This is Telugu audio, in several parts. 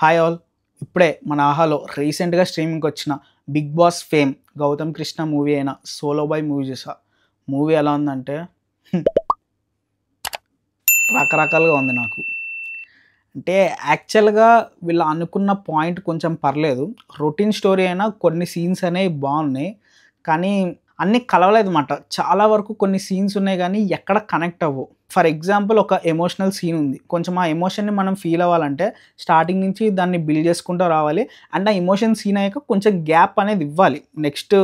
Hi all. ఇప్పుడే మన ఆహాలో రీసెంట్గా స్ట్రీమింగ్కి వచ్చిన Bigg Boss fame Gautham Krishna movie అయిన సోలో బాయ్ మూవీ చూసా. మూవీ ఎలా ఉందంటే రకరకాలుగా ఉంది నాకు. అంటే యాక్చువల్గా వీళ్ళు అనుకున్న పాయింట్ కొంచెం పర్లేదు, రొటీన్ స్టోరీ అయినా కొన్ని సీన్స్ అనేవి బాగున్నాయి, కానీ అన్నీ కలవలేదు అన్నమాట. చాలా వరకు కొన్ని సీన్స్ ఉన్నాయి కానీ ఎక్కడ కనెక్ట్ అవ్వవు. ఫర్ ఎగ్జాంపుల్ ఒక ఎమోషనల్ సీన్ ఉంది, కొంచెం ఆ ఎమోషన్ని మనం ఫీల్ అవ్వాలంటే స్టార్టింగ్ నుంచి దాన్ని బిల్డ్ చేసుకుంటూ రావాలి. అండ్ ఆ ఎమోషన్ సీన్ అయ్యాక కొంచెం గ్యాప్ అనేది ఇవ్వాలి నెక్స్ట్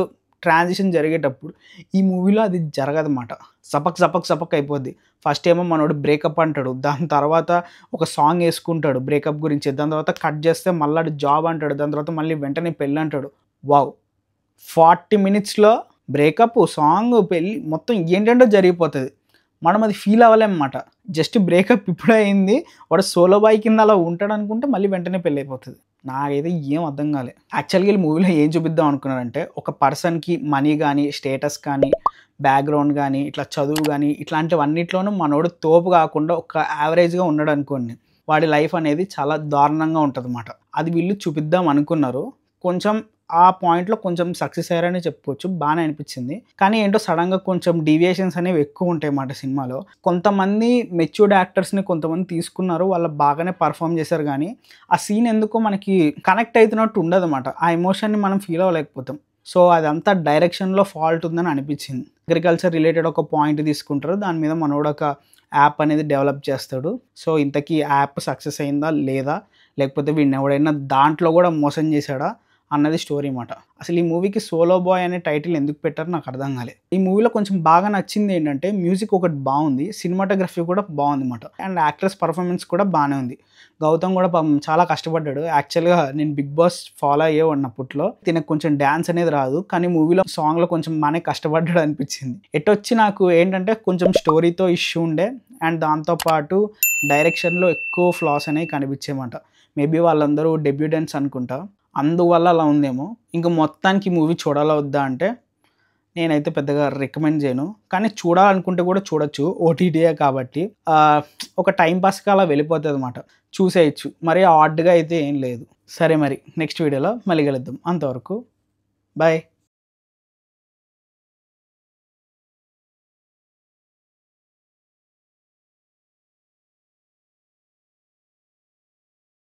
ట్రాన్సిషన్ జరిగేటప్పుడు. ఈ మూవీలో అది జరగదన్నమాట. సపక్ సపక్ సపక్ అయిపోద్ది. ఫస్ట్ ఏమో మనోడు బ్రేకప్ అంటాడు, దాని తర్వాత ఒక సాంగ్ వేసుకుంటాడు బ్రేకప్ గురించి, దాని తర్వాత కట్ చేస్తే మళ్ళీ జాబ్ అంటాడు, దాని తర్వాత మళ్ళీ వెంటనే పెళ్ళి అంటాడు. వావ్, 40 minutesలో బ్రేకప్, సాంగ్, పెళ్ళి మొత్తం ఏంటంటో జరిగిపోతుంది. మనం అది ఫీల్ అవ్వలేమన్నమాట. జస్ట్ బ్రేకప్ ఇప్పుడే అయింది, వాడు సోలో బాయ్ కింద అలా ఉంటాడు అనుకుంటే మళ్ళీ వెంటనే పెళ్ళి అయిపోతుంది. నాకైతే ఏం అర్థం కాలే. యాక్చువల్గా వీళ్ళు మూవీలో ఏం చూపిద్దాం అనుకున్నారంటే, ఒక పర్సన్కి మనీ కానీ, స్టేటస్ కానీ, బ్యాక్గ్రౌండ్ కానీ, ఇట్లా చదువు కానీ, ఇట్లాంటివన్నిట్లోనూ మనోడు తోపు కాకుండా ఒక యావరేజ్గా ఉన్నాడు అనుకోండి, వాడి లైఫ్ అనేది చాలా దారుణంగా ఉంటుంది అన్నమాట. అది వీళ్ళు చూపిద్దాం అనుకున్నారు. కొంచెం ఆ పాయింట్లో కొంచెం సక్సెస్ అయ్యారని చెప్పుకోవచ్చు, బాగానే అనిపించింది. కానీ ఏంటో సడన్గా కొంచెం డీవియేషన్స్ అనేవి ఎక్కువ ఉంటాయి అన్నమాట సినిమాలో. కొంతమంది మెచ్యూర్డ్ యాక్టర్స్ని కొంతమంది తీసుకున్నారు, వాళ్ళు బాగానే పర్ఫామ్ చేశారు, కానీ ఆ సీన్ ఎందుకో మనకి కనెక్ట్ అవుతున్నట్టు ఉండదు అన్నమాట. ఆ ఎమోషన్ని మనం ఫీల్ అవ్వలేకపోతాం. సో అదంతా డైరెక్షన్లో ఫాల్ట్ ఉందని అనిపించింది. అగ్రికల్చర్ రిలేటెడ్ ఒక పాయింట్ తీసుకుంటారు, దాని మీద మనోడు ఒక యాప్ అనేది డెవలప్ చేస్తాడు. సో ఇంతకీ యాప్ సక్సెస్ అయిందా లేదా, లేకపోతే వీడిని ఎవడైనా దాంట్లో కూడా మోసం చేశాడా అన్నది స్టోరీ అన్నమాట. అసలు ఈ మూవీకి సోలో బాయ్ అనే టైటిల్ ఎందుకు పెట్టారో నాకు అర్థం కాలేదు. ఈ మూవీలో కొంచెం బాగా నచ్చింది ఏంటంటే మ్యూజిక్ ఒకటి బాగుంది, సినిమాటోగ్రఫీ కూడా బాగుంది అన్నమాట. అండ్ యాక్ట్రెస్ పర్ఫార్మెన్స్ కూడా బాగానే ఉంది. గౌతమ్ కూడా చాలా కష్టపడ్డాడు. యాక్చువల్గా నేను బిగ్ బాస్ ఫాలో అయ్యేవాడిని అప్పట్లో. తినకు కొంచెం డ్యాన్స్ అనేది రాదు, కానీ మూవీలో సాంగ్లో కొంచెం బాగానే కష్టపడ్డాడు అనిపించింది. ఎటొచ్చి నాకు ఏంటంటే కొంచెం స్టోరీతో ఇష్యూ ఉండే, అండ్ దాంతోపాటు డైరెక్షన్లో ఎక్కువ ఫ్లాస్ అనేవి కనిపించేమాట. మేబీ వాళ్ళందరూ డెబ్యూటెంట్స్ అనుకుంటా, అందువల్ల అలా ఉందేమో. ఇంకా మొత్తానికి మూవీ చూడాలా వద్దా అంటే నేనైతే పెద్దగా రికమెండ్ చేయను, కానీ చూడాలనుకుంటే కూడా చూడొచ్చు, ఓటీటీయే కాబట్టి. ఒక టైంపాస్కి అలా వెళ్ళిపోతుంది అన్నమాట, చూసేయచ్చు. మరి ఆడ్గా అయితే ఏం లేదు. సరే, మరి నెక్స్ట్ వీడియోలో మళ్ళీ కలుద్దాం. అంతవరకు బాయ్.